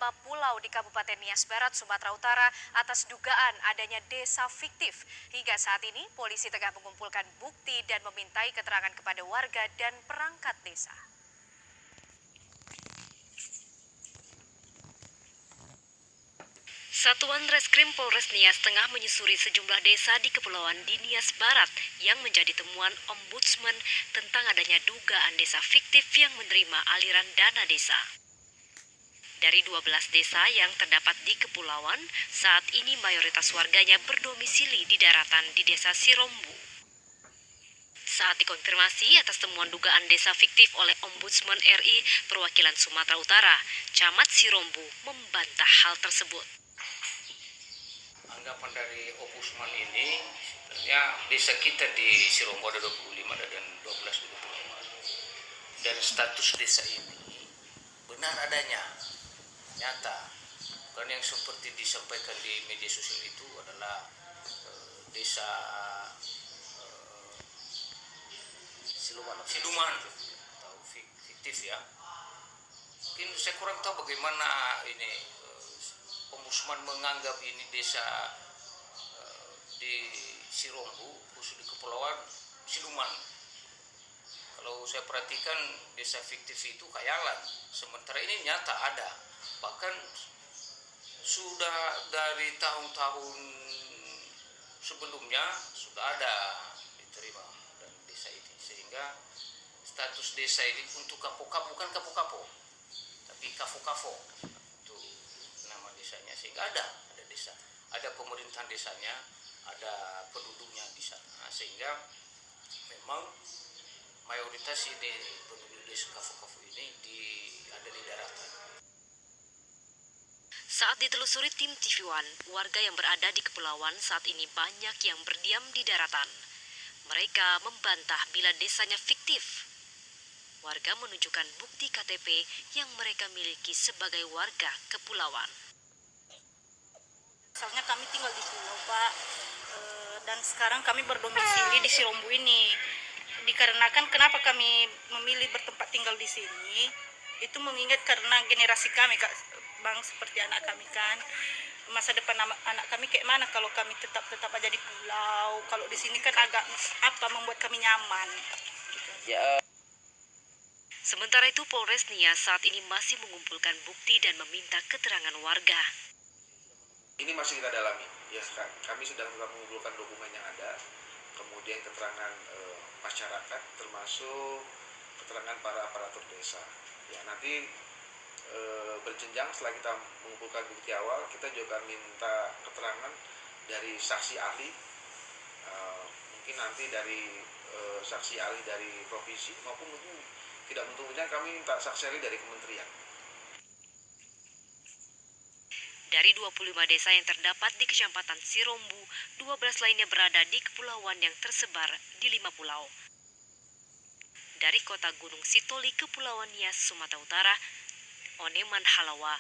beberapa pulau di Kabupaten Nias Barat, Sumatera Utara atas dugaan adanya desa fiktif. Hingga saat ini, polisi tengah mengumpulkan bukti dan memintai keterangan kepada warga dan perangkat desa. Satuan Reskrim Polres Nias tengah menyusuri sejumlah desa di Kepulauan di Nias Barat yang menjadi temuan Ombudsman tentang adanya dugaan desa fiktif yang menerima aliran dana desa. Dari 12 desa yang terdapat di Kepulauan, saat ini mayoritas warganya berdomisili di daratan di Desa Sirombu. Saat dikonfirmasi atas temuan dugaan desa fiktif oleh Ombudsman RI perwakilan Sumatera Utara, Camat Sirombu membantah hal tersebut. Anggapan dari Ombudsman ini, sebenarnya desa kita di Sirombo ada 25 dan 12 di Kepulauan. Dan status desa ini benar adanya, nyata. Bukan yang seperti disampaikan di media sosial itu adalah desa Siluman atau fiktif ya. Mungkin saya kurang tahu bagaimana ini Ombudsman menganggap ini desa di Sirombu, khusus di Kepulauan Siluman. Kalau saya perhatikan desa fiktif itu khayalan, sementara ini nyata ada. Bahkan sudah dari tahun-tahun sebelumnya sudah ada diterima dan desa ini, sehingga status desa ini untuk kapo-kapo, bukan kapo-kapo, tapi kafo-kafo itu nama desanya, sehingga ada desa, ada pemerintahan desanya, ada penduduknya di sana, sehingga memang mayoritas ini penduduk desa kafo-kafo ini ada di daratan. Saat ditelusuri tim TV One, warga yang berada di Kepulauan saat ini banyak yang berdiam di daratan. Mereka membantah bila desanya fiktif. Warga menunjukkan bukti KTP yang mereka miliki sebagai warga Kepulauan. Soalnya kami tinggal di pulau, Pak, dan sekarang kami berdomisili di Sirombu ini. Dikarenakan kenapa kami memilih bertempat tinggal di sini, itu mengingat karena generasi kami, Kak, Bang, seperti anak kami kan. Masa depan anak kami kayak mana kalau kami tetap aja di pulau. Kalau di sini kan agak membuat kami nyaman. Ya. Sementara itu Polres Nias saat ini masih mengumpulkan bukti dan meminta keterangan warga. Ini masih kita dalami. Ya, kami sudah mengumpulkan dokumen yang ada, kemudian keterangan masyarakat, termasuk keterangan para aparatur desa. Ya, nanti berjenjang setelah kita mengumpulkan bukti awal, kita juga minta keterangan dari saksi ahli, mungkin nanti dari saksi ahli dari provinsi maupun mungkin tidak tentunya kami minta saksi ahli dari kementerian. Dari 25 desa yang terdapat di Kecamatan Sirombu, 12 lainnya berada di kepulauan yang tersebar di 5 pulau. Dari kota Gunung Sitoli, Kepulauan Nias, Sumatera Utara, Oneman Halawa,